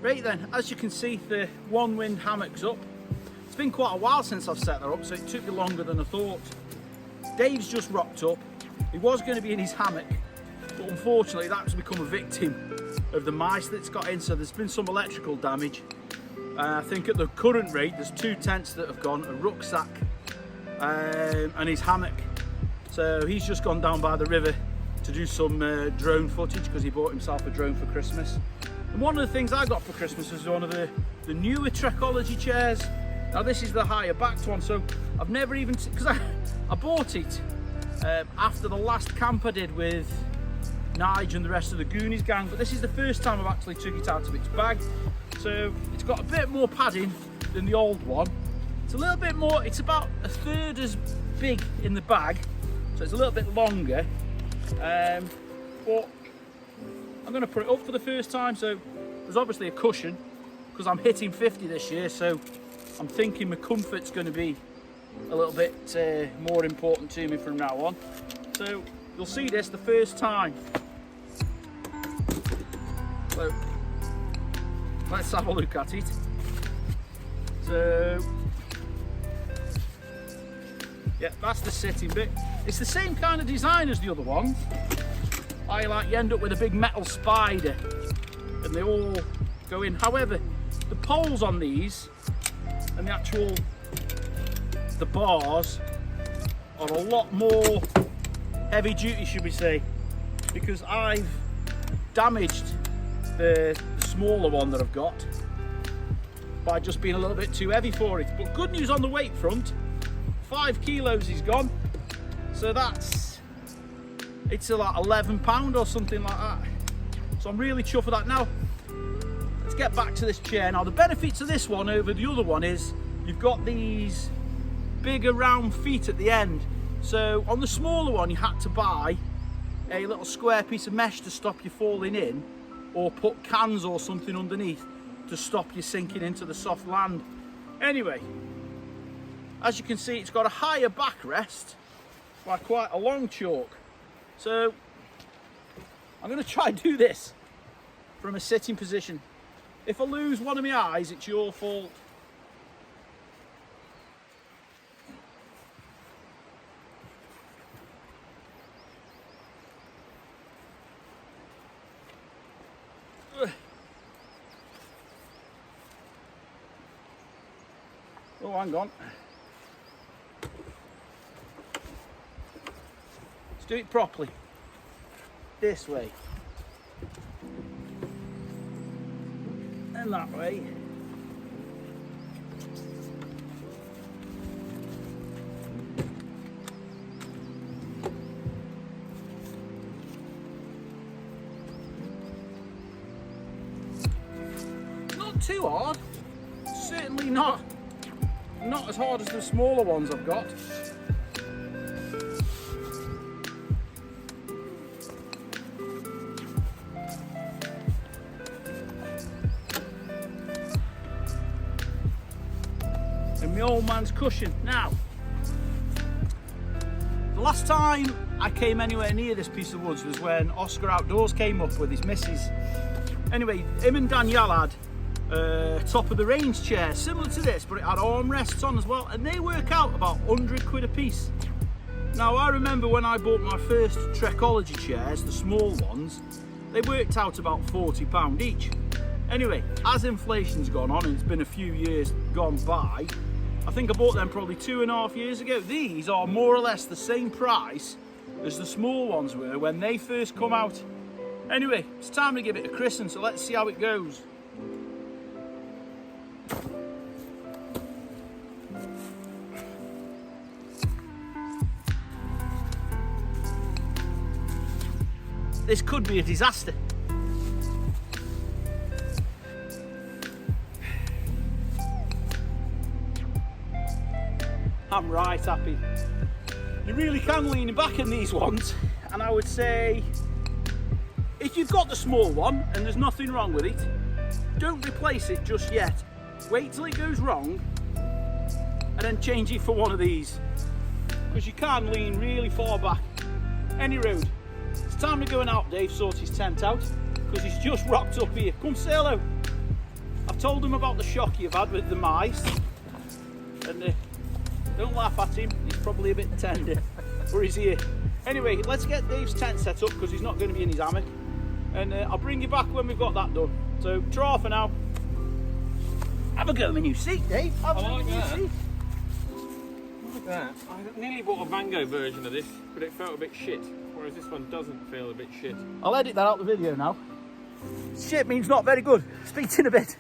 Right then, as you can see, the One Wind hammock's up. It's been quite a while since I've set that up, so it took me longer than I thought. Dave's just rocked up. He was going to be in his hammock, but unfortunately that's become a victim of the mice that's got in, so there's been some electrical damage. I think at the current rate there's 2 tents that have gone, a rucksack and his hammock. So he's just gone down by the river to do some drone footage because he bought himself a drone for Christmas. And one of the things I got for Christmas was one of the newer Trekology chairs. Now this is the higher backed one, so I've never even, because I bought it after the last camp I did with Nige and the rest of the Goonies gang, but this is the first time I've actually took it out of its bag. So it's got a bit more padding than the old one. It's a little bit more, it's about a third as big in the bag, so it's a little bit longer. But I'm going to put it up for the first time, so there's obviously a cushion because I'm hitting 50 this year, so I'm thinking my comfort's going to be a little bit more important to me from now on. So you'll see this the first time. So let's have a look at it. So yeah, that's the sitting bit. It's the same kind of design as the other ones. You end up with a big metal spider and they all go in. However, the poles on these and the bars are a lot more heavy duty, should we say, because I've damaged the smaller one that I've got by just being a little bit too heavy for it. But good news on the weight front, 5 kilos is gone, so it's like £11 or something like that. So I'm really chuffed for that. Now let's get back to this chair. Now the benefits of this one over the other one is you've got these bigger round feet at the end. So on the smaller one you had to buy a little square piece of mesh to stop you falling in, or put cans or something underneath to stop you sinking into the soft land. Anyway, as you can see, it's got a higher backrest by quite a long chalk. So I'm going to try and do this from a sitting position. If I lose one of my eyes, it's your fault. Oh, hang on. Let's do it properly. This way. And that way. Not too hard. Certainly not as hard as the smaller ones I've got. And my old man's cushion. Now, the last time I came anywhere near this piece of woods was when Oscar Outdoors came up with his missus. Anyway, him and Danielle had top of the range chair similar to this, but it had armrests on as well, and they work out about 100 quid a piece. Now I remember when I bought my first Trekology chairs, the small ones, they worked out about £40 each. Anyway, as inflation's gone on and it's been a few years gone by, I think I bought them probably 2.5 years ago. These are more or less the same price as the small ones were when they first come out. Anyway, it's time to give it a christen, so let's see how it goes. This could be a disaster. I'm right happy. You really can lean back in these ones, and I would say if you've got the small one and there's nothing wrong with it, don't replace it just yet. Wait till it goes wrong and then change it for one of these, because you can lean really far back. Any road. It's time to go and help Dave sort his tent out, because he's just rocked up here. Come say hello. told him about the shock you've had with the mice, and don't laugh at him, he's probably a bit tender, or is he? Anyway, let's get Dave's tent set up because he's not going to be in his hammock, and I'll bring you back when we've got that done. So, ta-ra for now. Have a go in my new seat, Dave. Have a go in my new seat. Look at that. I nearly bought a Mango version of this, but it felt a bit shit, whereas this one doesn't feel a bit shit. I'll edit that out of the video now. Shit means not very good. Speak to you in a bit.